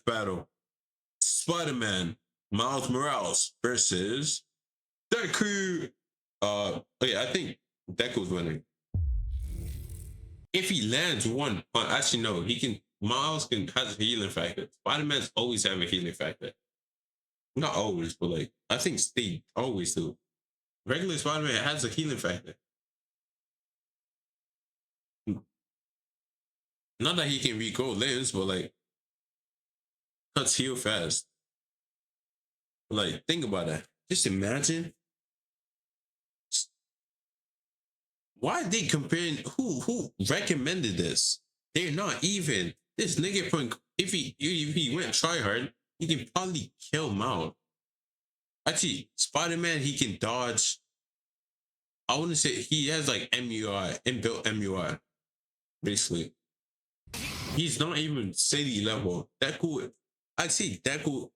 battle. Spider-Man, Miles Morales versus Deku. Okay, I think Deku's winning. If he lands one, actually no, he can. Miles can has a healing factor. Spider-Man's always have a healing factor. Not always, but like I think they always do. Regular Spider-Man has a healing factor. Not that he can regrow limbs, but like cuts heal fast. Like think about that. Just imagine why are they comparing who recommended this? They're not even. This nigga from if he went try hard, he can probably kill Miles. Actually, Spider-Man, he can dodge. I wouldn't say he has like MUI, inbuilt MUI, basically. He's not even city level. Deku, I'd say Deku,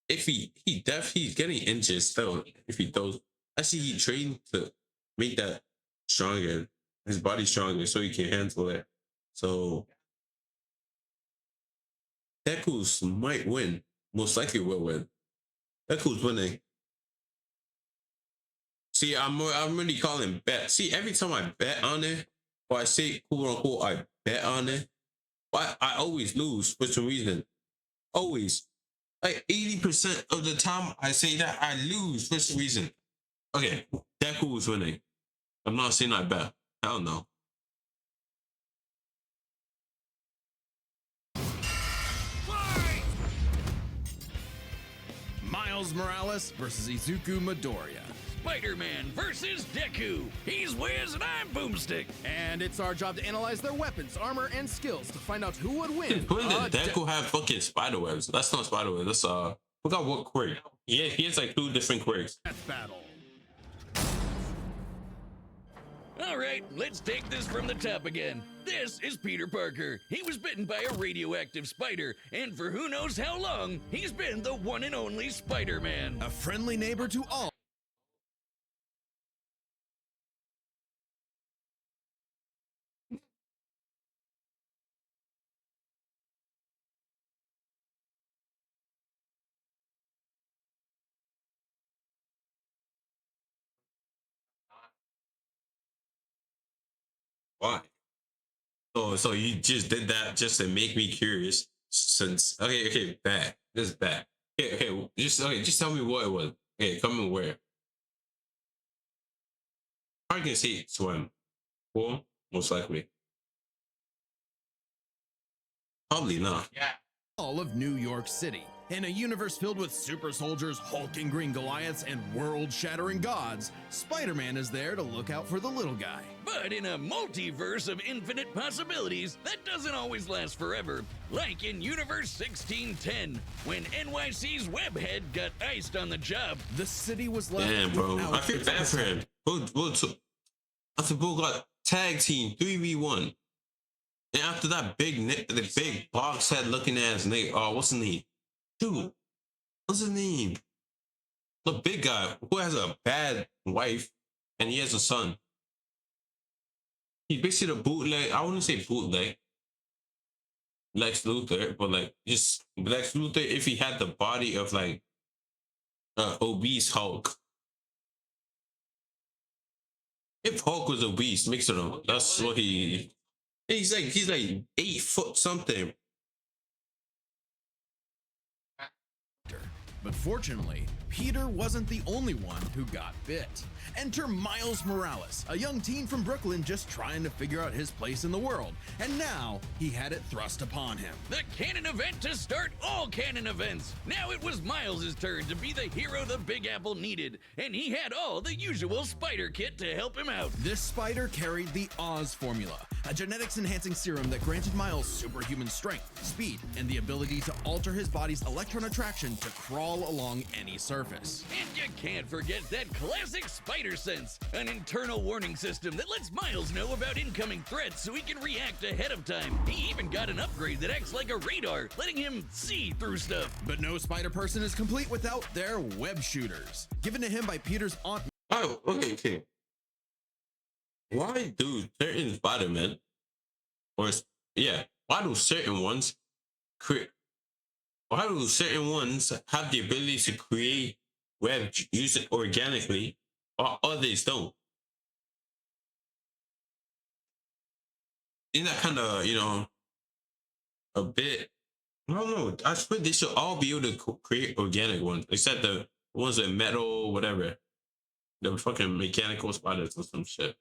if he's getting injured still, if he does, I see he trained to make that stronger, his body stronger so he can handle it. So Deku's might win. Most likely will win. Deku's winning. See, I'm really calling bet. See, every time I bet on it, or I say quote unquote I bet on it, but I always lose for some reason. Always. Like 80% of the time I say that I lose for some reason. Okay, Deku is winning. I'm not saying I bet. Hell no. Miles Morales versus Izuku Midoriya. Spider-Man versus Deku. He's Wiz and I'm Boomstick. And it's our job to analyze their weapons, armor, and skills to find out who would win. When did Deku have fucking spider webs? That's not spider webs. That's forgot what quirk. Yeah, he has like 2 different quirks. Death battle. All right, let's take this from the top again. This is Peter Parker. He was bitten by a radioactive spider, and for who knows how long, he's been the one and only Spider-Man. A friendly neighbor to all. Why? So you just did that just to make me curious. Since okay, bad. This is bad. Okay, just tell me what it was. Okay, come and where. I can see swim. Cool, most likely. Probably not. Yeah. All of New York City. In a universe filled with super soldiers, hulking green Goliaths, and world-shattering gods, Spider-Man is there to look out for the little guy. But in a multiverse of infinite possibilities, that doesn't always last forever. Like in Universe 1610, when NYC's Webhead got iced on the job. The city was left. Damn, bro. I feel bad for him. After Bull got tag team 3v1. And after that the big box head looking ass nigga, what's his name? Dude, what's his name? The big guy who has a bad wife and he has a son. He's basically a bootleg. I wouldn't say bootleg. Lex Luthor, but like just Lex Luthor if he had the body of like obese Hulk. If Hulk was obese, mix it up. That's what he's like 8 foot something. But fortunately, Peter wasn't the only one who got bit. Enter Miles Morales, a young teen from Brooklyn just trying to figure out his place in the world, and now he had it thrust upon him. The canon event to start all canon events. Now it was Miles' turn to be the hero the Big Apple needed, and he had all the usual spider kit to help him out. This spider carried the Oz formula, a genetics-enhancing serum that granted Miles superhuman strength, speed, and the ability to alter his body's electron attraction to crawl along any surface. And you can't forget that classic spider sense, an internal warning system that lets Miles know about incoming threats so he can react ahead of time. He even got an upgrade that acts like a radar, letting him see through stuff. But no spider person is complete without their web shooters, given to him by Peter's aunt. Oh, okay. Why do certain Spider-Man, why do certain ones create why do certain ones have the ability to create web use it organically, while others don't? Isn't that kind of, a bit? I don't know. I swear they should all be able to create organic ones, except the ones with metal, whatever. The fucking mechanical spiders or some shit.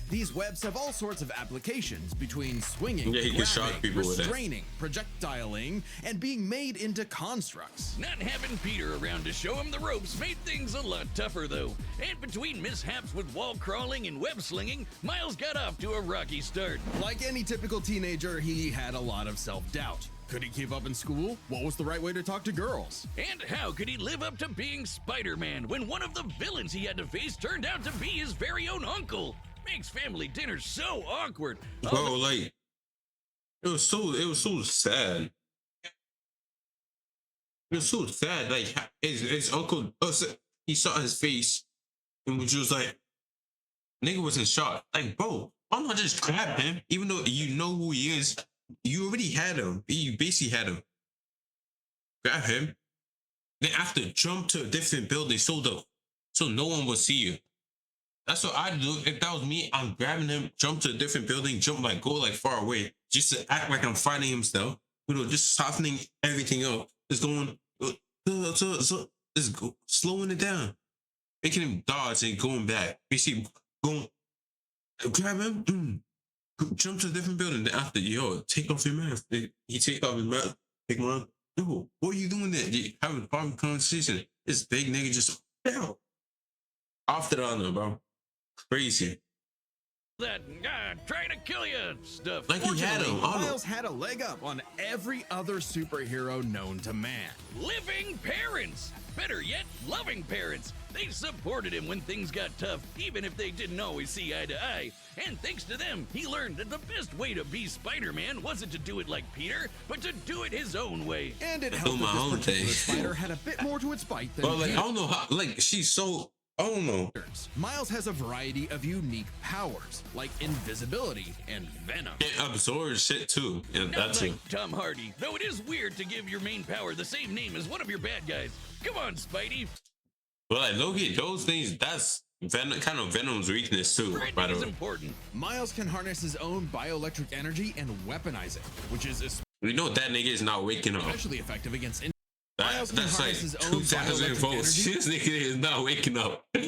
These webs have all sorts of applications between swinging, Yeah, he can shock people with it. restraining, projectiling, and being made into constructs. Not having Peter around to show him the ropes made things a lot tougher, though. And between mishaps with wall crawling and web slinging, Miles got off to a rocky start. Like any typical teenager, he had a lot of self-doubt. Could he keep up in school? What was the right way to talk to girls? And how could he live up to being Spider-Man when one of the villains he had to face turned out to be his very own uncle? Makes family dinner so awkward. Bro, like it was so sad. It was so sad. Like his uncle, he saw his face and was just like, nigga was in shock. Like, bro, why not just grab him? Even though you know who he is, you already had him. You basically had him. Grab him. Then after jump to a different building so no one will see you. That's what I do. If that was me, I'm grabbing him, jump to a different building, go like far away, just to act like I'm fighting him still. Just softening everything up. Just going, just slowing it down, making him dodge and going back. Basically, going, grab him, jump to a different building. Then after, take off your mask. He take off his mask, take him around. Yo, what are you doing there? You having a problem conversation. This big nigga just off the honor, bro. Crazy. That trying to kill you stuff. Like he had him. Miles had a leg up on every other superhero known to man. Living parents. Better yet, loving parents. They supported him when things got tough, even if they didn't always see eye to eye. And thanks to them, he learned that the best way to be Spider-Man wasn't to do it like Peter, but to do it his own way. And it helped that this particular spider had a bit more to its bite than Peter. I don't know how, she's so... I don't know. Miles has a variety of unique powers, like invisibility and venom. It absorbs shit too. Yeah, that's like Tom Hardy, though it is weird to give your main power the same name as one of your bad guys. Come on, Spidey. But like Loki, those things, that's kind of Venom's weakness too. By the way, important. Miles can harness his own bioelectric energy and weaponize it, which is we know that nigga is not waking up. Especially effective against. That's like 2,000 volts. This nigga is not waking up. And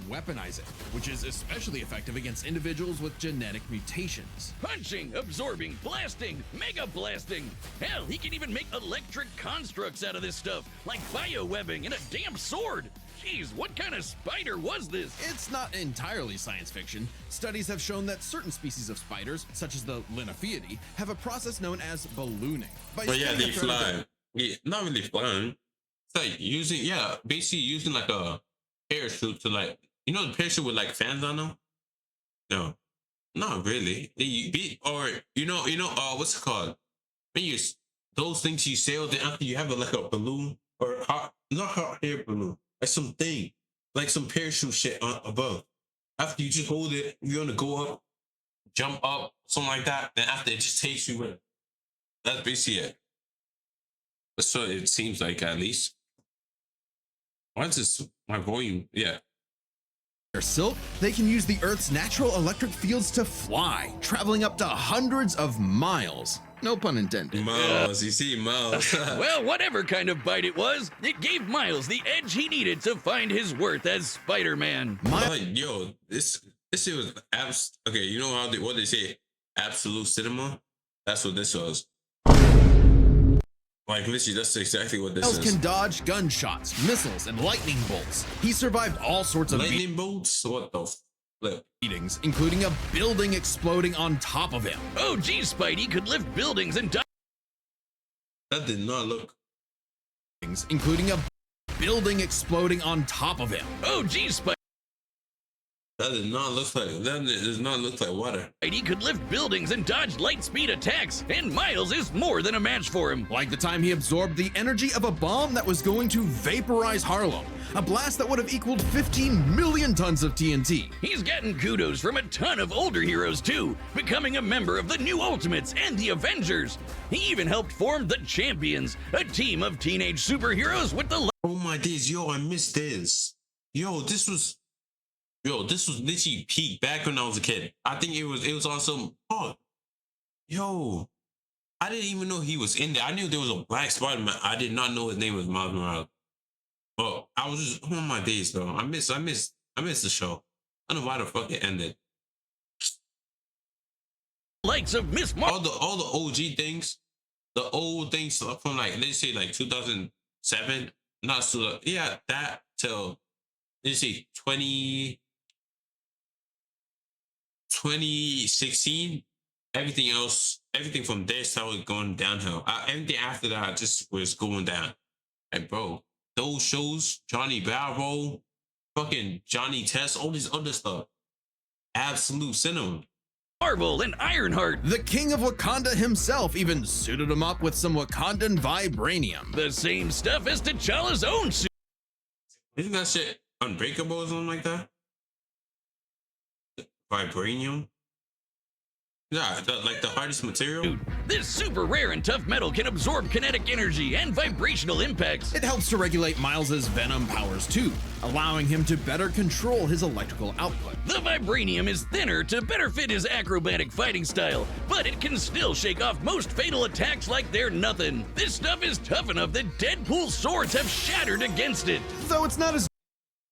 weaponize it, which is especially effective against individuals with genetic mutations. Punching, absorbing, blasting, mega blasting. Hell, he can even make electric constructs out of this stuff, like biowebbing and a damn sword. Jeez, what kind of spider was this? It's not entirely science fiction. Studies have shown that certain species of spiders, such as the Linophiidae, have a process known as ballooning. But yeah, they fly. Yeah, not really flying. It's like basically using like a parachute to the parachute with like fans on them. No, not really. What's it called? When those things you sail, then after you have like a balloon or not hot air balloon, like something, like some parachute shit above. After you just hold it, you're gonna go up, jump up, something like that. Then after it just takes you in. That's basically it. That's what it seems like, at least. Why is this my volume? Yeah. Silk, they can use the Earth's natural electric fields to fly, traveling up to hundreds of miles. No pun intended. Miles, you see, Miles. Well, whatever kind of bite it was, it gave Miles the edge he needed to find his worth as Spider-Man. This shit was okay. You know what they say? Absolute cinema. That's what this was. Like literally, that's exactly what this is. Miles can dodge gunshots, missiles, and lightning bolts. He survived all sorts of lightning bolts. What the flip? Beatings, including a building exploding on top of him. Oh, geez, Spidey could lift buildings and die. That did not look. Including a building exploding on top of him. Oh, geez, Spidey. That does not look like that. Does not look like water. He could lift buildings and dodge light speed attacks, and Miles is more than a match for him. Like the time he absorbed the energy of a bomb that was going to vaporize Harlem, a blast that would have equaled 15 million tons of TNT. He's gotten kudos from a ton of older heroes too, becoming a member of the New Ultimates and the Avengers. He even helped form the Champions, a team of teenage superheroes with the Oh my days, yo, I missed this. This was literally peak back when I was a kid. I think it was awesome. Oh, yo, I didn't even know he was in there. I knew there was a black Spider-Man. I did not know his name was Miles Morales. Oh, I was just oh my days, though. I miss the show. I don't know why the fuck it ended. likes of Miss All the OG things, the old things from like let's say like 2007, not so yeah, that till let's say 2016, everything from there started going downhill. Everything after that just was going down. Like, bro, those shows, Johnny Bravo, fucking Johnny Test, all this other stuff, absolute cinema. Marvel and Ironheart. The king of Wakanda himself even suited him up with some Wakandan vibranium. The same stuff as T'Challa's own suit. Isn't that shit unbreakable or something like that? Vibranium? Yeah, like the hardest material. This super rare and tough metal can absorb kinetic energy and vibrational impacts. It helps to regulate Miles's venom powers too, allowing him to better control his electrical output. The vibranium is thinner to better fit his acrobatic fighting style, but it can still shake off most fatal attacks like they're nothing. This stuff is tough enough that Deadpool's swords have shattered against it. Though it's not as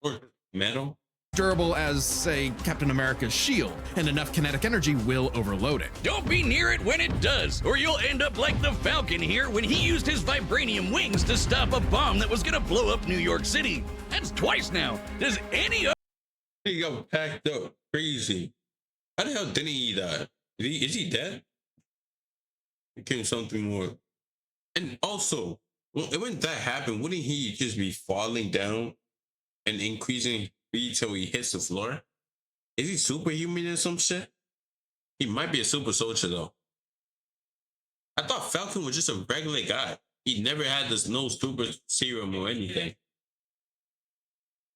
Or metal? durable as, say, Captain America's shield, and enough kinetic energy will overload it. Don't be near it when it does, or you'll end up like the Falcon here when he used his vibranium wings to stop a bomb that was gonna blow up New York City. That's twice now. Does any other He got packed up crazy. How the hell didn't he die? Is he dead? Became something more. And also, when that happened, wouldn't he just be falling down and increasing speed till he hits the floor? Is he superhuman or some shit? He might be a super soldier though. I thought Falcon was just a regular guy. He never had this no super serum or anything.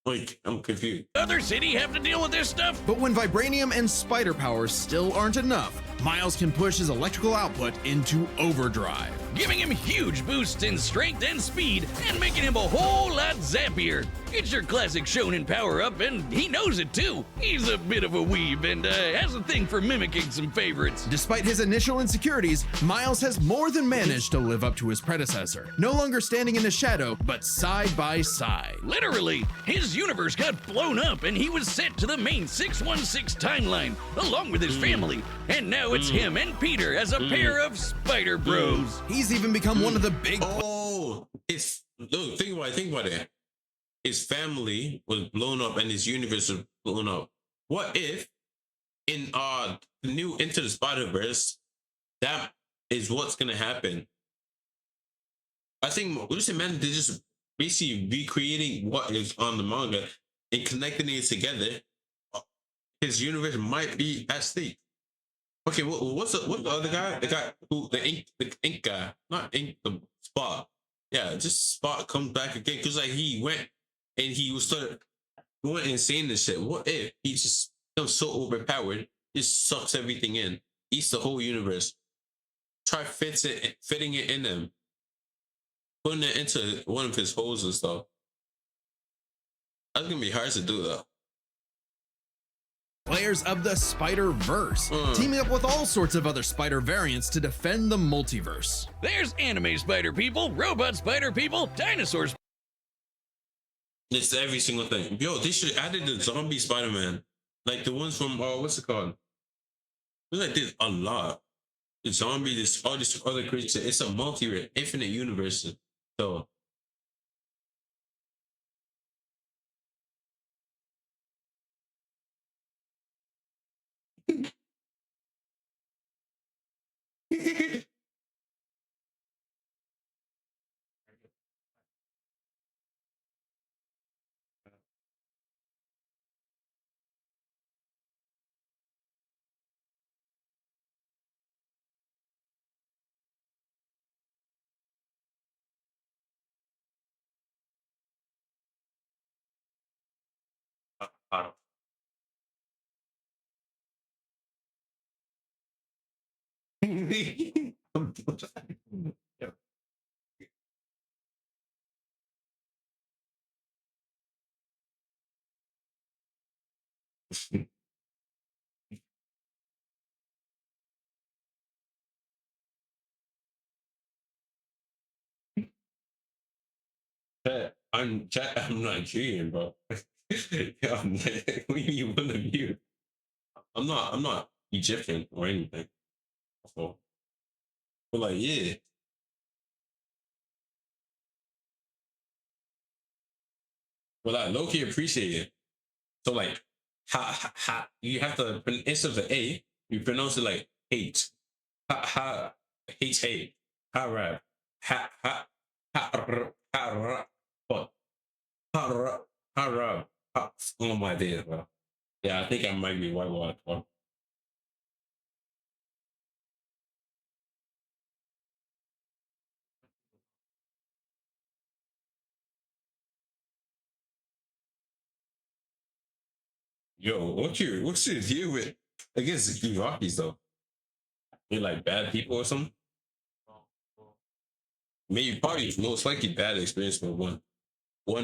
Like, I'm confused. city have to deal with this stuff? But when vibranium and spider powers still aren't enough, Miles can push his electrical output into overdrive. Giving him huge boosts in strength and speed, and making him a whole lot zappier. It's your classic shonen power-up, and he knows it too. He's a bit of a weeb, and has a thing for mimicking some favorites. Despite his initial insecurities, Miles has more than managed to live up to his predecessor, no longer standing in the shadow, but side by side. Literally, his universe got blown up, and he was sent to the main 616 timeline, along with his family. And now it's him and Peter as a pair of Spider Bros. He's even become one of the big Oh, look, think about it. His family was blown up and his universe was blown up. What if in the new Into the Spider-Verse, that is what's gonna happen? I think Lucid Man, they're just basically recreating what is on the manga and connecting it together. His universe might be at stake. Okay, what's the other guy? The guy who the ink guy, not ink, the Spot. Yeah, just Spot comes back again because like he went and he was started going insane and shit. What if he just becomes so overpowered, just sucks everything in, eats the whole universe, fitting it in them, putting it into one of his holes and stuff. That's gonna be hard to do though. players of the Spider-Verse, teaming up with all sorts of other spider variants to defend the multiverse. There's anime spider people, robot spider people, dinosaurs. It's every single thing. Yo, they should added the zombie Spider-Man. Like the ones from what's it called? There's like this a lot. The zombie, all this other creature. It's a infinite universe. So I'm Nigerian, bro. Yeah, what do you mean one of you? I'm not Egyptian or anything. So, but like, yeah. Well, I low key appreciate it. So like, you have to instead of the A, you pronounce it like hate. Hate. Harab. Ha fuck. Harab. Oh my days, bro. Yeah, I think I might be white. Yo, what's your deal with against the Rockies though? They like bad people or something? Maybe probably most likely bad experience for one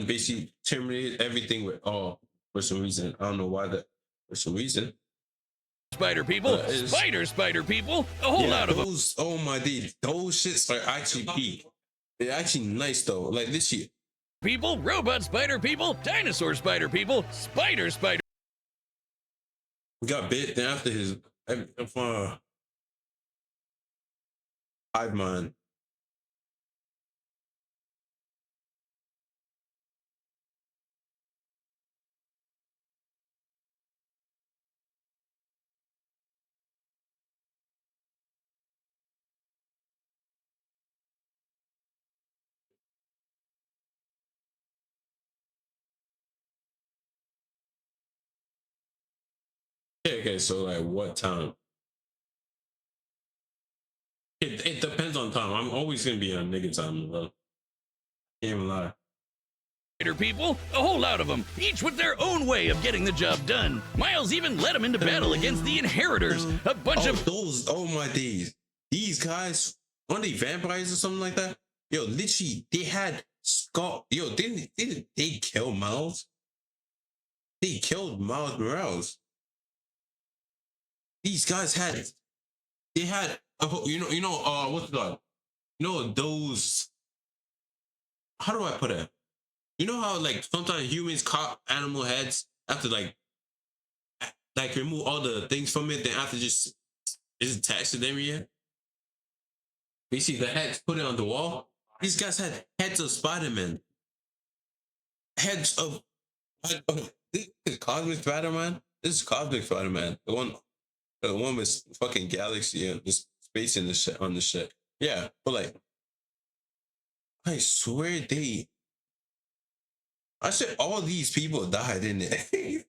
basically terminated everything with for some reason. I don't know why that for some reason. Spider people, Is spider people, a whole yeah, lot of them. those oh my days, those shits are actually peak. They're actually nice though. Like this shit. People, robot spider people, dinosaur spider, spider. Got bit then after his hive mind. Okay, so like what time? It depends on time. I'm always gonna be on nigga time, bro. Can't even lie. Spider people, a whole lot of them, each with their own way of getting the job done. Miles even led them into battle against the Inheritors, a bunch of those. Oh my days, these guys aren't they vampires or something like that? Yo, literally, they had Scott. Yo, didn't they kill Miles? They killed Miles Morales. These guys had they had what's it called? You know those. How do I put it? You know how like sometimes humans caught animal heads after like remove all the things from it, then after just attach to them here. Basically, the heads put it on the wall. These guys had heads of Spiderman, heads of this is Cosmic Spider-Man. This is Cosmic Spider-Man, the one with fucking galaxy and the space in the shit on the shit. Yeah, but like, I swear I said all these people died in it.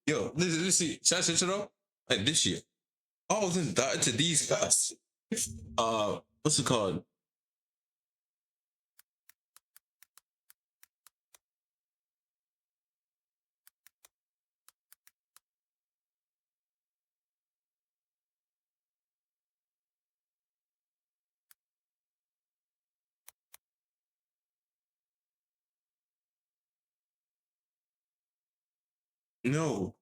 Yo, let's see. Should I switch it up? Like this year, all of them died to these guys. What's it called? No,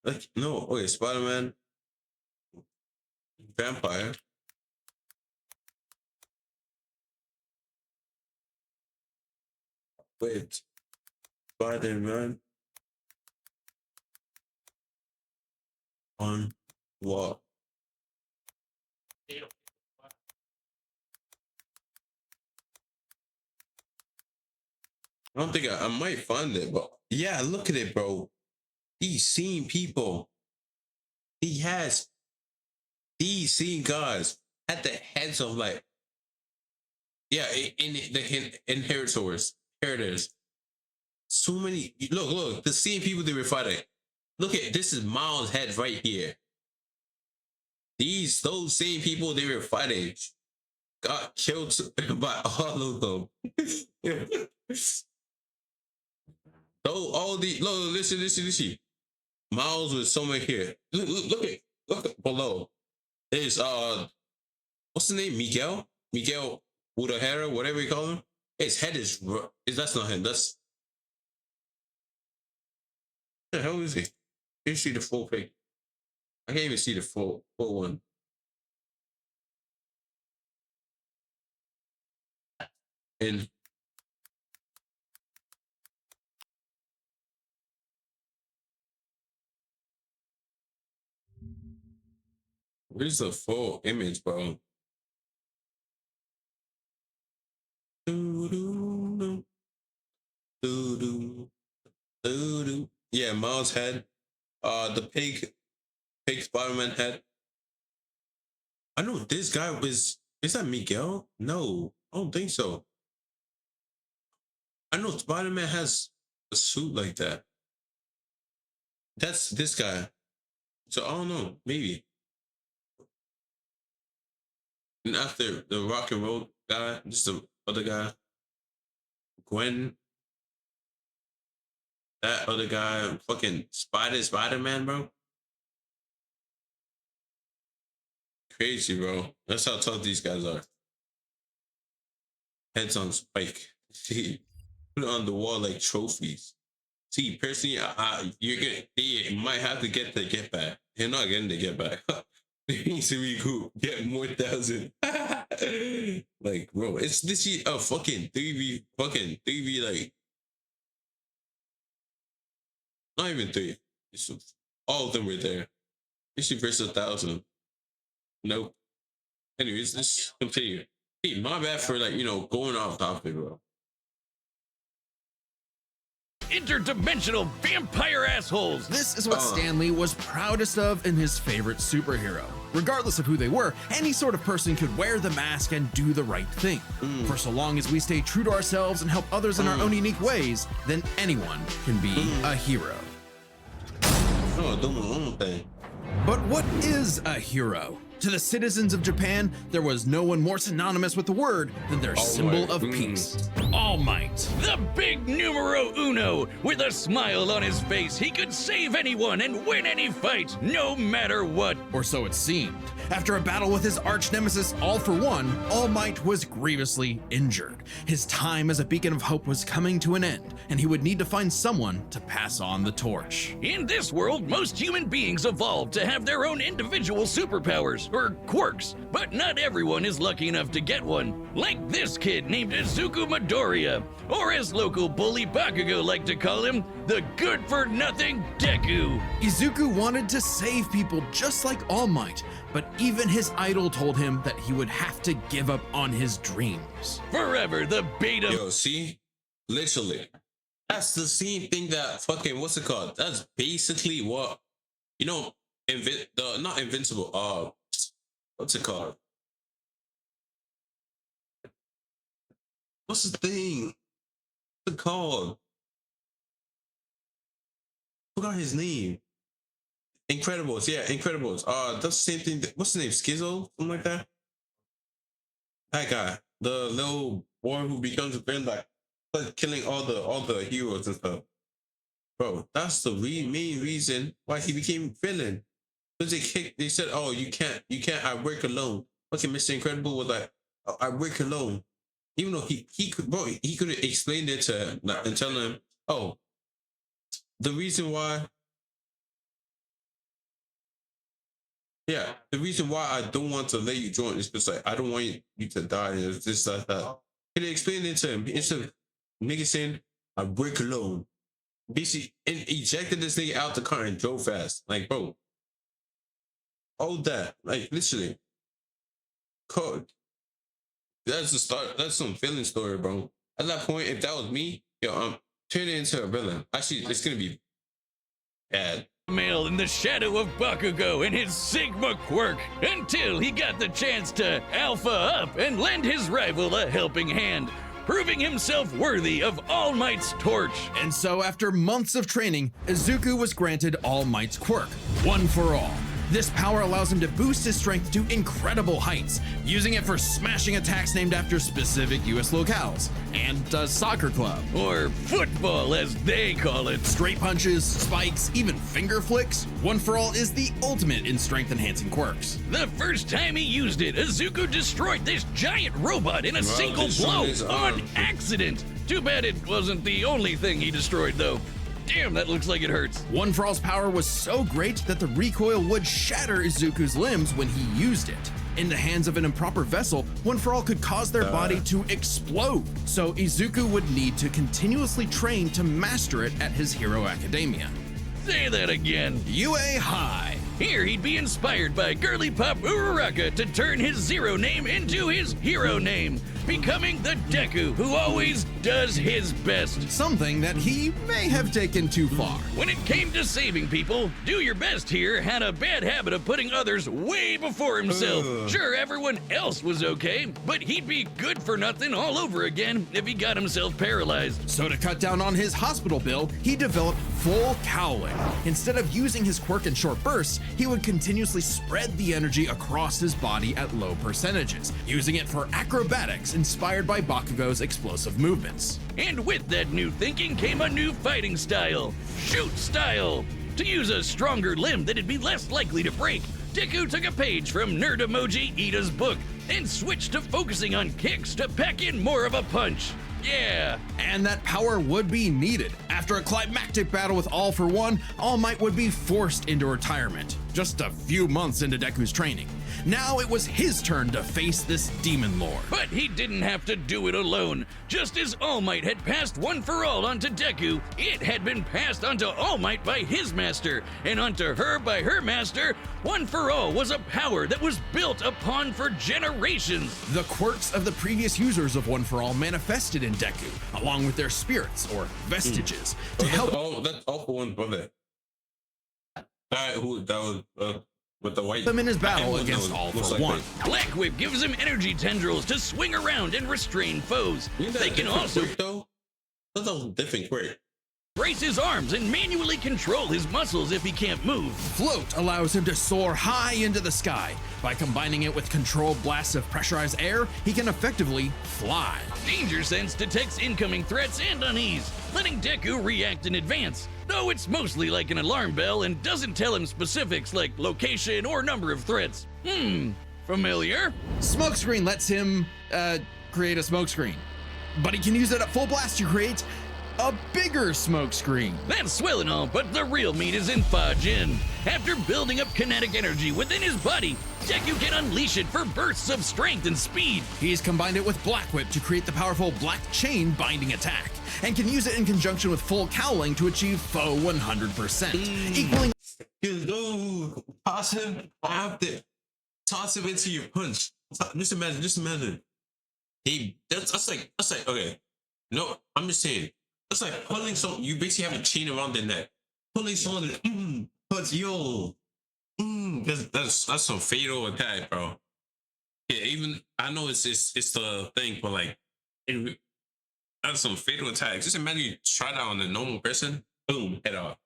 like no. Okay, Spider-Man, vampire. Wait, Spider-Man on what? I don't think I might find it, but yeah, look at it, bro. These same people, he has these same guys at the heads of like, yeah, in the inheritors. So many. Look, the same people they were fighting. Look at this is Miles' head right here. Those same people they were fighting got killed by all of them. So all the look, listen. Miles with someone here. Look below. There's what's the name? Miguel Udahara, whatever you call him. His head is that's not him. That's what the hell is he? You see the full pic. I can't even see the full one. And where's the full image, bro? Yeah, Miles head. The pig Spiderman head. I know this guy was. Is that Miguel? No, I don't think so. I know Spider-Man has a suit like that. That's this guy. So I don't know. Maybe. And after the rock and roll guy, just the other guy, Gwen. That other guy, fucking Spider-Man, bro. Crazy, bro. That's how tough these guys are. Heads on spike. See, put it on the wall like trophies. See, personally, they might have to get the get back. They're not getting the get back. They need to be cool. Get more 1,000. Like, bro, it's this year a fucking 3v like not even 3. It's, all of them were there. This year versus 1,000. Nope. Anyways, let's continue. Hey, my bad for like, going off topic, bro. Interdimensional vampire assholes. This is what Stan Lee was proudest of in his favorite superhero. Regardless of who they were, any sort of person could wear the mask and do the right thing. For so long as we stay true to ourselves and help others in our own unique ways, then anyone can be a hero. Oh, do my own thing. But what is a hero? To the citizens of Japan, there was no one more synonymous with the word than their symbol of peace. All Might. The big numero uno. With a smile on his face, he could save anyone and win any fight, no matter what. Or so it seemed. After a battle with his arch nemesis All For One, All Might was grievously injured. His time as a beacon of hope was coming to an end, and he would need to find someone to pass on the torch. In this world, most human beings evolved to have their own individual superpowers, or quirks, but not everyone is lucky enough to get one. Like this kid named Izuku Midoriya, or as local bully Bakugo like to call him, the good-for-nothing Deku. Izuku wanted to save people just like All Might, but even his idol told him that he would have to give up on his dreams. Forever the beta. Yo, see? Literally. That's the same thing that fucking, what's it called? That's basically what, not invincible, what's it called? What's the thing? What's it called? Forgot his name. Incredibles, yeah, Incredibles. That's the same thing. What's the name? Schizo? Something like that? That guy. The little boy who becomes a villain, like killing all the heroes and stuff. Bro, that's the main reason why he became villain. Because they said, oh, you can't, I work alone. Okay, Mr. Incredible was like, oh, I work alone. Even though he could have explained it to him and tell him, oh, the reason why I don't want to let you join is because I don't want you to die and it's this, that. He explained it to him instead of nigga saying, I work alone. Basically, and ejected this nigga out the car and drove fast. Like, bro. All that. Like, literally. Code. That's the start. That's some villain story, bro. At that point, if that was me, I'm turning into a villain. Actually, it's gonna be bad. Male in the shadow of Bakugo and his Sigma quirk until he got the chance to alpha up and lend his rival a helping hand, proving himself worthy of All Might's torch. And so after months of training, Izuku was granted All Might's quirk, one for all. This power allows him to boost his strength to incredible heights, using it for smashing attacks named after specific US locales, and a soccer club. Or football, as they call it. Straight punches, spikes, even finger flicks, One For All is the ultimate in strength-enhancing quirks. The first time he used it, Izuku destroyed this giant robot in a single blow on accident. Too bad it wasn't the only thing he destroyed, though. Damn, that looks like it hurts. One For All's power was so great that the recoil would shatter Izuku's limbs when he used it. In the hands of an improper vessel, One For All could cause their body to explode, so Izuku would need to continuously train to master it at his Hero Academia. Say that again. UA High. Here he'd be inspired by girly pop Uraraka to turn his zero name into his hero name, becoming the Deku who always does his best. Something that he may have taken too far. When it came to saving people, Do Your Best here had a bad habit of putting others way before himself. Sure, everyone else was okay, but he'd be good for nothing all over again if he got himself paralyzed. So to cut down on his hospital bill, he developed full cowling. Instead of using his quirk in short bursts, he would continuously spread the energy across his body at low percentages, using it for acrobatics inspired by Bakugo's explosive movements. And with that new thinking came a new fighting style, shoot style. To use a stronger limb that'd be less likely to break, Deku took a page from Nerd Emoji Ida's book and switched to focusing on kicks to pack in more of a punch. Yeah. And that power would be needed. After a climactic battle with All For One, All Might would be forced into retirement, just a few months into Deku's training. Now it was his turn to face this demon lord. But he didn't have to do it alone. Just as All Might had passed One For All onto Deku, it had been passed onto All Might by his master, and onto her by her master. One For All was a power that was built upon for generations. The quirks of the previous users of One For All manifested in Deku, along with their spirits or vestiges, to help That's all for one brother. That was with the white them in his battle against All For One. Black Whip gives him energy tendrils to swing around and restrain foes. They can also That's a different quirk. brace his arms and manually control his muscles if he can't move. Float allows him to soar high into the sky. By combining it with controlled blasts of pressurized air, he can effectively fly. Danger Sense detects incoming threats and unease, letting Deku react in advance, though it's mostly like an alarm bell and doesn't tell him specifics like location or number of threats. Familiar? Smokescreen lets him, create a smokescreen. But he can use it at full blast to create a bigger smokescreen. That's swell and all, but the real meat is in Fajin. After building up kinetic energy within his body, Deku can unleash it for bursts of strength and speed. He's combined it with Black Whip to create the powerful Black Chain binding attack, and can use it in conjunction with full cowling to achieve foe 100%, equaling. Toss him after. Toss him into your punch. Just imagine. That's like okay. No, I'm just saying. That's like pulling some. You basically have a chain around the neck. Pulling someone. Punch yo. That's some fatal attack, bro. Yeah, even I know it's the thing, but like, that's some fatal attack. Just imagine you try that on a normal person. Boom, head off.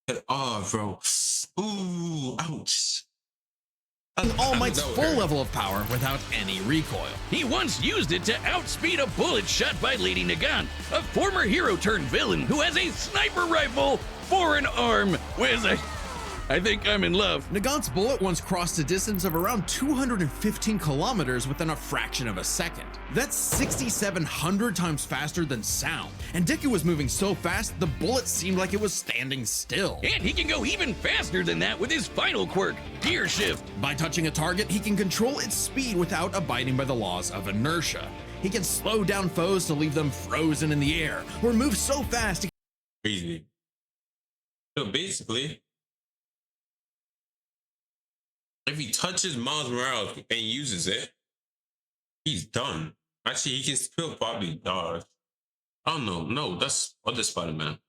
Head off, bro. Ooh, ouch. All Might's full level of power without any recoil. He once used it to outspeed a bullet shot by Lady Nagant, a former hero turned villain who has a sniper rifle for an arm. I think I'm in love. Nagant's bullet once crossed a distance of around 215 kilometers within a fraction of a second. That's 6,700 times faster than sound. And Deku was moving so fast, the bullet seemed like it was standing still. And he can go even faster than that with his final quirk, Gear Shift. By touching a target, he can control its speed without abiding by the laws of inertia. He can slow down foes to leave them frozen in the air, or move so fast. Crazy. So basically, if he touches Miles Morales and uses it, he's done. Actually, he can still probably dodge. I don't know. No, that's other Spider-Man.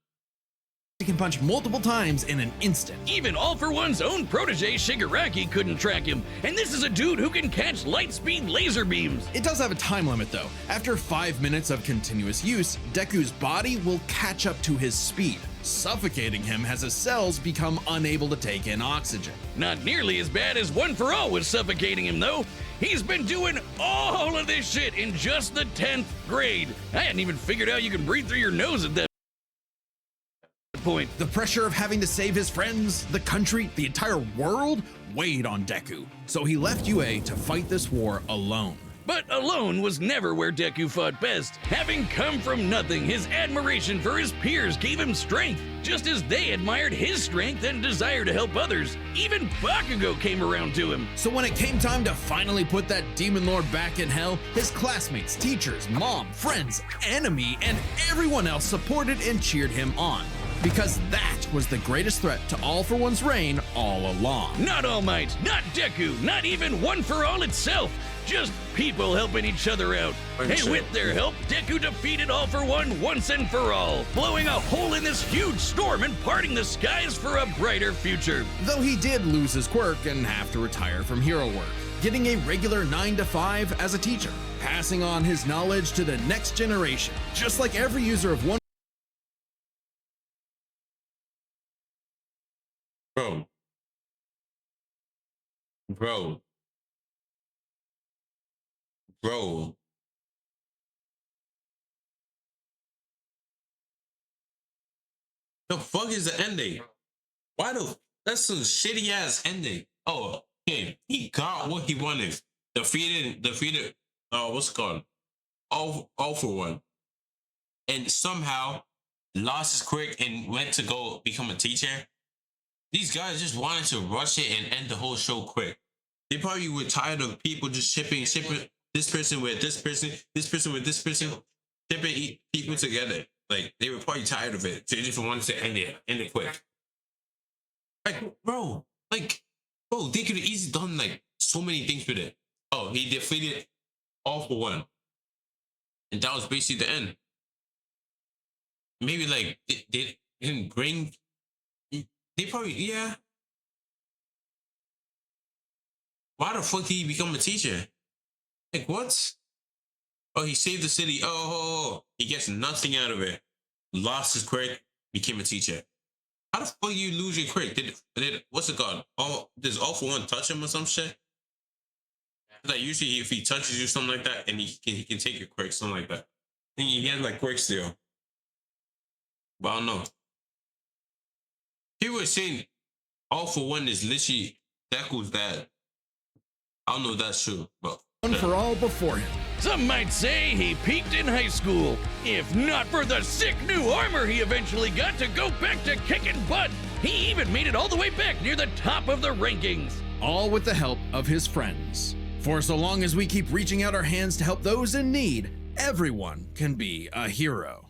He can punch multiple times in an instant. Even All For One's own protege Shigaraki couldn't track him, and this is a dude who can catch light speed laser beams. It does have a time limit though. After 5 minutes of continuous use, Deku's body will catch up to his speed. suffocating him as his cells become unable to take in oxygen. Not nearly as bad as One For All was suffocating him, though. He's been doing all of this shit in just the 10th grade. I hadn't even figured out you can breathe through your nose at that point. The pressure of having to save his friends, the country, the entire world weighed on Deku, so he left UA to fight this war alone. But alone was never where Deku fought best. Having come from nothing, his admiration for his peers gave him strength, just as they admired his strength and desire to help others. Even Bakugo came around to him. So when it came time to finally put that demon lord back in hell, his classmates, teachers, mom, friends, enemy, and everyone else supported and cheered him on. Because that was the greatest threat to All For One's reign all along. Not All Might, not Deku, not even One For All itself. Just people helping each other out. Hey, with their help, Deku defeated All For One once and for all, blowing a hole in this huge storm and parting the skies for a brighter future. Though he did lose his quirk and have to retire from hero work, getting a regular 9 to 5 as a teacher, passing on his knowledge to the next generation, just like every user of One. Bro. The fuck is the ending? Why the? That's some shitty ass ending. Oh, okay. He got what he wanted. Defeated. What's it called? All For One, and somehow lost his quirk and went to go become a teacher. These guys just wanted to rush it and end the whole show quick. They probably were tired of people just shipping this person with this person with this person, shipping people together. Like, they were probably tired of it. So they just wanted to end it quick. Like, bro, they could have easily done like so many things with it. Oh, he defeated All For One, and that was basically the end. Maybe like they didn't bring. They probably, yeah. Why the fuck did he become a teacher? Like, what? Oh, he saved the city. Oh, he gets nothing out of it. Lost his quirk, became a teacher. How the fuck you lose your quirk? Did what's it called? Does All For One touch him or some shit? Like, usually if he touches you, something like that, and he can take your quirk, something like that. And he has like quirk still. But I don't know. People were saying All For One is literally Deku's dad. I don't know if that's true, but One For All before him. Some might say he peaked in high school. If not for the sick new armor he eventually got to go back to kicking butt, he even made it all the way back near the top of the rankings. All with the help of his friends. For so long as we keep reaching out our hands to help those in need, everyone can be a hero.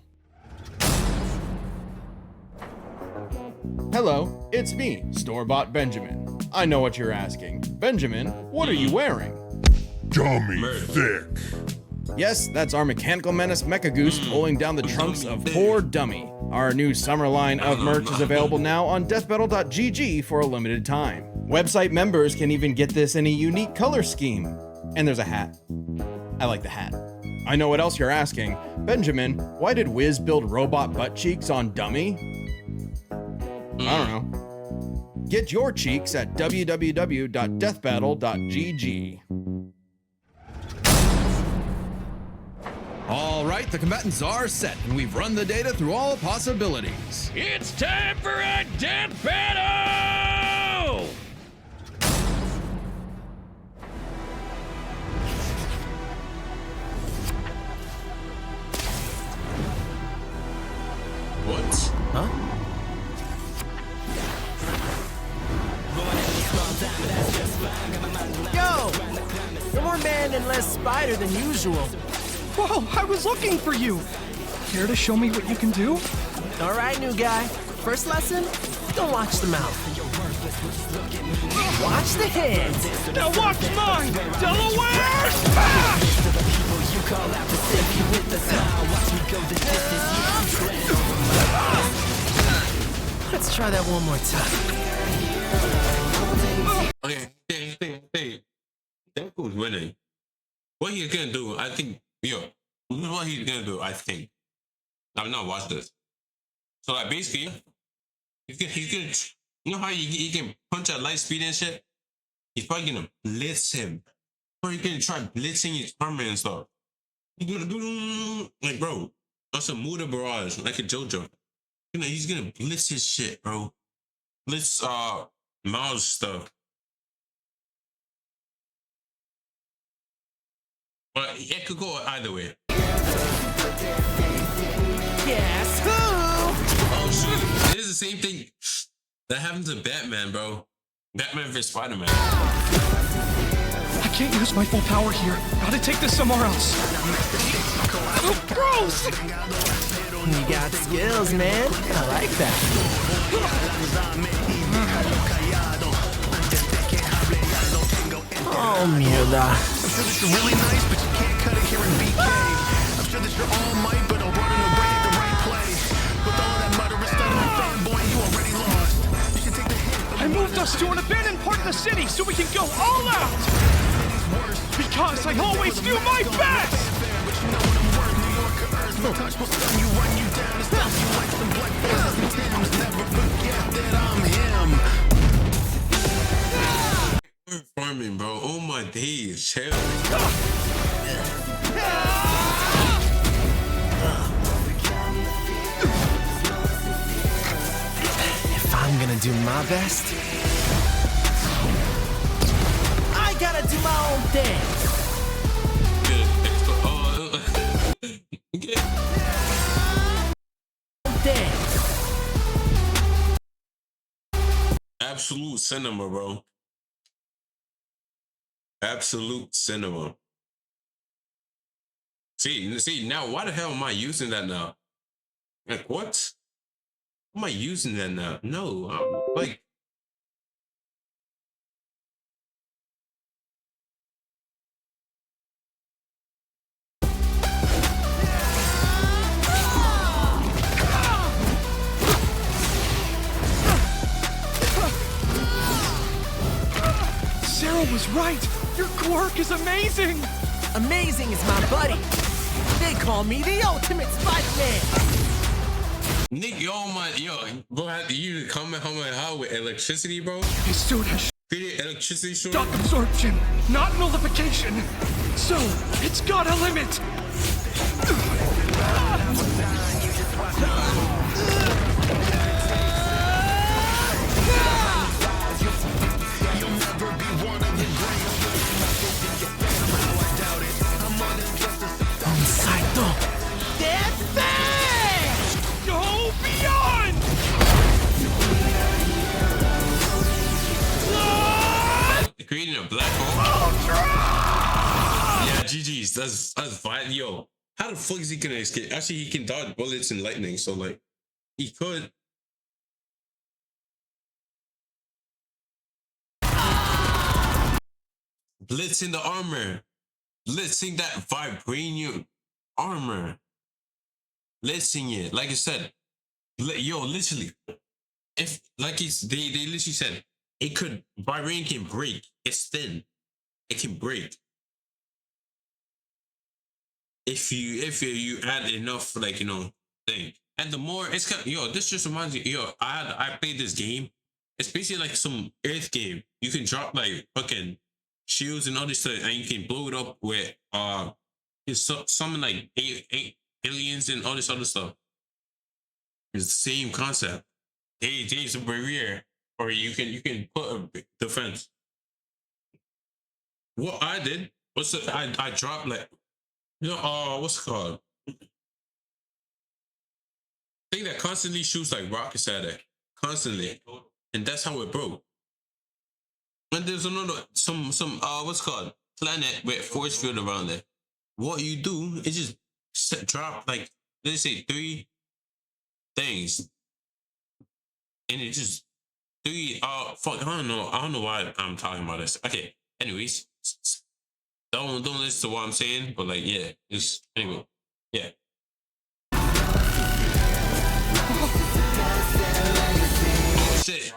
Hello, it's me, store-bought Benjamin. I know what you're asking. Benjamin, what are you wearing? Dummy thick. Yes, that's our Mechanical Menace Mecha Goose pulling down the trunks of poor Dummy. Our new summer line of merch is available now on deathbattle.gg for a limited time. Website members can even get this in a unique color scheme. And there's a hat. I like the hat. I know what else you're asking. Benjamin, why did Wiz build robot butt cheeks on Dummy? I don't know. Get your cheeks at www.deathbattle.gg. All right, the combatants are set, and we've run the data through all possibilities. It's time for a death battle! what? Huh? Yo! You're more man and less spider than usual. Whoa, I was looking for you! Care to show me what you can do? All right, new guy. First lesson, don't watch the mouth. Watch the hands. Now watch mine! Delaware! Ah! Let's try that one more time. Okay, hey. Deku's winning. What he's gonna do, I think, this is what he's gonna do, I think. I've not watched this. So like basically, he's gonna you know how he can punch at light speed and shit? He's probably gonna blitz him. Or he's gonna try blitzing his armor and stuff. He's gonna do like bro, that's a Muda barrage, like a JoJo. He's gonna blitz his shit, bro. Blitz Miles stuff. But it could go either way. Guess who? Oh shoot, it is the same thing that happened to Batman, bro. Batman vs Spiderman. I can't use my full power here. Gotta take this somewhere else. Oh, gross! You got skills, man. I like that. Oh, mierda. I'm sure that you're really nice, but you can't cut it here in BK. I'm sure that you're all might, but I'll run in the brain at the right place. With all that murderous stuff, my fanboy, you already lost. You should take the hit. I moved us to an abandoned part of the city so we can go all out! Because I always do my best! But you know what I'm worth, New Yorker earth. No touch will stun you, run you down, and stuff you like some black faces and Timbs. Never forget that I'm him. Farming, bro. Oh my days, chill. If I'm gonna do my best, I gotta do my own thing. Absolute cinema, bro. Absolute cinema. See, now why the hell am I using that now? Like, what? Am I using that now? No, like. Sarah was right! Your quirk is amazing! Amazing is my buddy. They call me the ultimate Spider-Man. Nick, bro, had to use Kamehameha with electricity, bro. His suit has Created electricity short. shock absorption, not nullification. So, it's got a limit. Saito. Dead thing! Go beyond! Creating a black hole. Ultra! Yeah, GG's. That's fine. Yo, how the fuck is he gonna escape? Actually, he can dodge bullets and lightning, so like, he could. Blitzing the armor. Blitzing that vibranium armor. Blitzing it. Like I said, yo, literally. If, like they literally said, it could, vibranium can break. It's thin. It can break. If you add enough, like, you know, thing. And the more, it's kind of, yo, this just reminds me, yo, I played this game. It's basically like some Earth game. You can drop like fucking shields and all this stuff, and you can blow it up with some like aliens and all this other stuff. It's the same concept. Hey, there's a barrier, or you can put a defense. What I did was I dropped like, you know, what's it called? Thing that constantly shoots like rockets at it, constantly, and that's how it broke. And there's another some what's it called, planet with force field around it. What you do is just drop like, let's say 3 things, and it just 3 fuck, I don't know why I'm talking about this. Okay, anyways, don't listen to what I'm saying, but like, yeah, just anyway, yeah. Oh shit.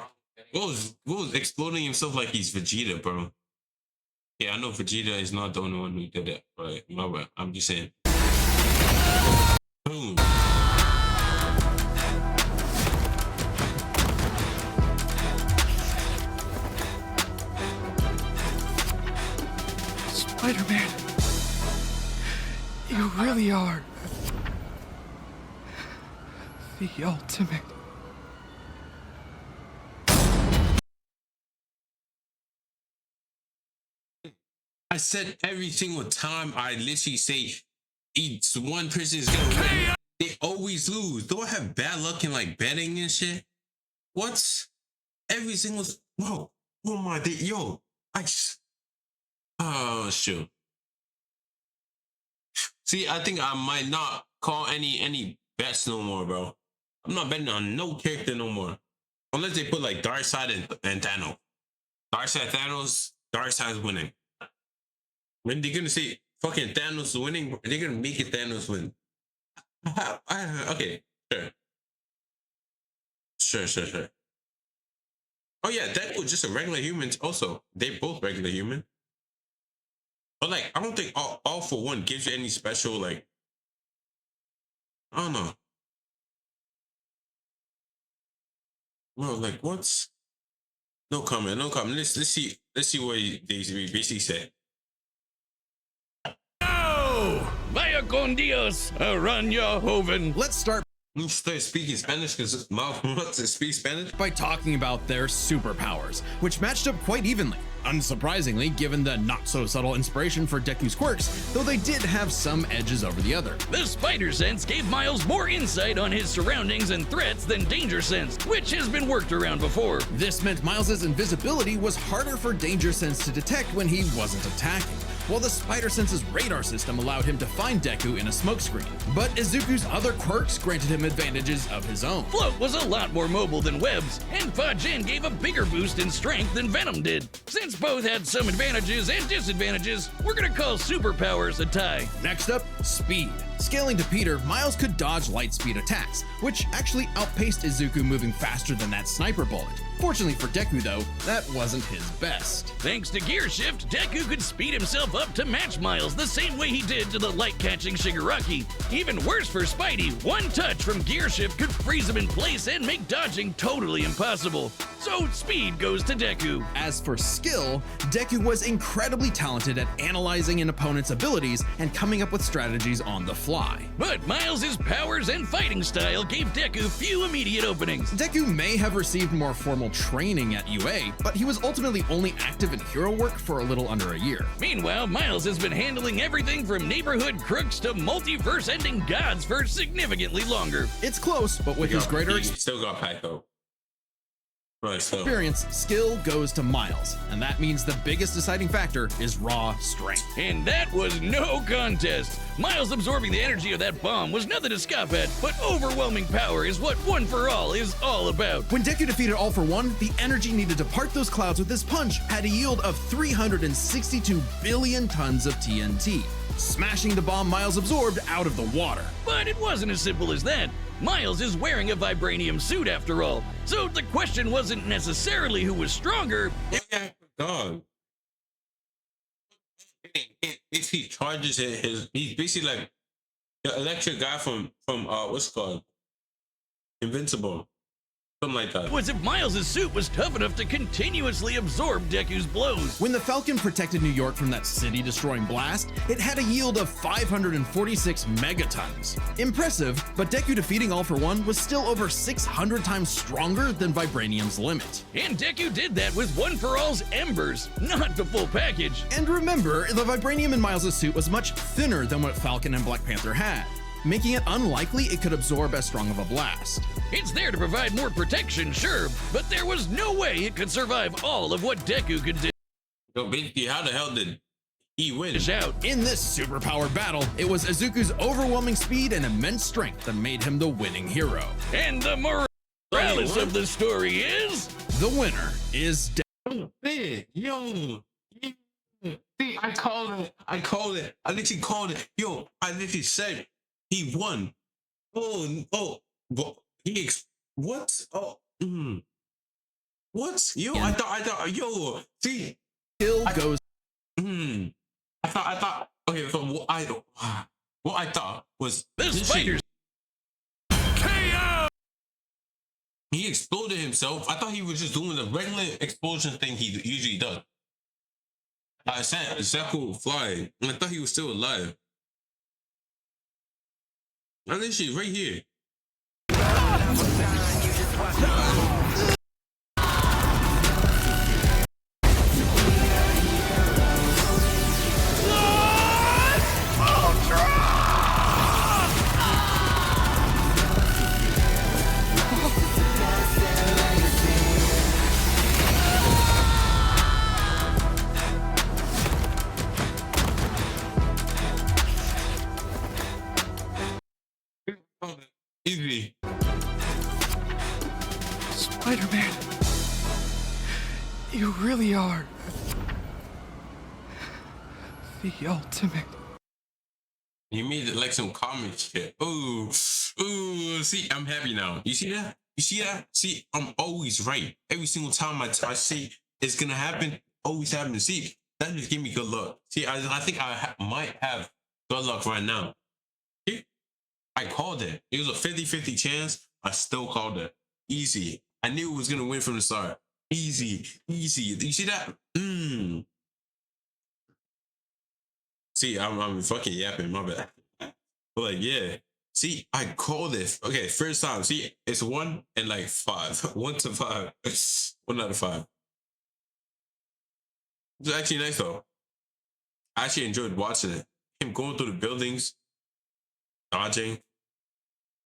What was exploding himself like he's Vegeta, bro? Yeah, I know Vegeta is not the only one who did that, but my bad. I'm just saying. Boom. Spider-Man. You really are the ultimate. I said every single time I literally say each one person is gonna win, they always lose. Do I have bad luck in like betting and shit? What? Every single whoa, oh my day, yo, oh shoot. See, I think I might not call any bets no more, bro. I'm not betting on no character no more, unless they put like Darkseid and Thanos. Darkseid's winning. When they're gonna say fucking Thanos winning, they're gonna make it Thanos win. Okay, sure. Oh yeah, Deku just a regular human. Also, they both regular human. But like, I don't think all for one gives you any special like. I don't know. Well, like what's? No comment. Let's see what they basically said. Vaya con Dios, Aranya Hoven. Let's start You start speaking Spanish because mouth wants to speak Spanish. by talking about their superpowers, which matched up quite evenly. Unsurprisingly, given the not-so-subtle inspiration for Deku's quirks, though they did have some edges over the other. The Spider Sense gave Miles more insight on his surroundings and threats than Danger Sense, which has been worked around before. This meant Miles' invisibility was harder for Danger Sense to detect when he wasn't attacking, while the Spider Sense's radar system allowed him to find Deku in a smokescreen. But Izuku's other quirks granted him advantages of his own. Float was a lot more mobile than Webs, and Fa-Jin gave a bigger boost in strength than Venom did. Since both had some advantages and disadvantages, we're gonna call superpowers a tie. Next up, speed. Scaling to Peter, Miles could dodge light speed attacks, which actually outpaced Izuku moving faster than that sniper bullet. Fortunately for Deku though, that wasn't his best. Thanks to Gear Shift, Deku could speed himself up to match Miles the same way he did to the light-catching Shigaraki. Even worse for Spidey, one touch from Gear Shift could freeze him in place and make dodging totally impossible. So speed goes to Deku. As for skill, Deku was incredibly talented at analyzing an opponent's abilities and coming up with strategies on the fly. But Miles' powers and fighting style gave Deku few immediate openings. Deku may have received more formal training at UA, but he was ultimately only active in hero work for a little under a year. Meanwhile, Miles has been handling everything from neighborhood crooks to multiverse-ending gods for significantly longer. It's close, but with his greater He still got Paco. Right, so. experience, skill goes to Miles, and that means the biggest deciding factor is raw strength. And that was no contest. Miles absorbing the energy of that bomb was nothing to scoff at, but overwhelming power is what One For All is all about. When Deku defeated All For One, the energy needed to part those clouds with his punch had a yield of 362 billion tons of TNT, smashing the bomb Miles absorbed out of the water. But it wasn't as simple as that. Miles is wearing a vibranium suit after all, so the question wasn't necessarily who was stronger. Yeah, dog. If he charges he's basically like the electric guy from what's it called? Invincible. Something like that. Was if Miles' suit was tough enough to continuously absorb Deku's blows. When the Falcon protected New York from that city-destroying blast, it had a yield of 546 megatons. Impressive, but Deku defeating All For One was still over 600 times stronger than Vibranium's limit. And Deku did that with One For All's embers, not the full package. And remember, the Vibranium in Miles' suit was much thinner than what Falcon and Black Panther had, making it unlikely it could absorb as strong of a blast. It's there to provide more protection, sure, but there was no way it could survive all of what Deku could do. So basically, how the hell did he win? Out. In this superpower battle, it was Izuku's overwhelming speed and immense strength that made him the winning hero. And the morales of the story is... The winner is Deku. Hey, yo. See, I called it. I literally called it. Yo, I literally said he won. Oh, what? Oh, what? Yo, I thought, yo, see, Skill goes. I thought, okay, so what I thought was the Spiders. He exploded himself. I thought he was just doing the regular explosion thing he usually does. I sent Deku flying, and I thought he was still alive. And this shit right here. Easy. Spider-Man. You really are the ultimate. You made it like some comic shit. Ooh, ooh. See, I'm happy now. You see that? You see that? See, I'm always right. Every single time I say it's gonna happen, always happens. See, that just give me good luck. See, I think I might have good luck right now. See? I called it. It was a 50-50 chance. I still called it. Easy. I knew it was gonna win from the start. Easy, easy. Do you see that? See, I'm fucking yapping. My bad. But like, yeah. See, I called it. Okay, first time. See, it's 1 and like 5. 1 to 5. 1 out of 5. It's actually nice though. I actually enjoyed watching it. Him going through the buildings, dodging.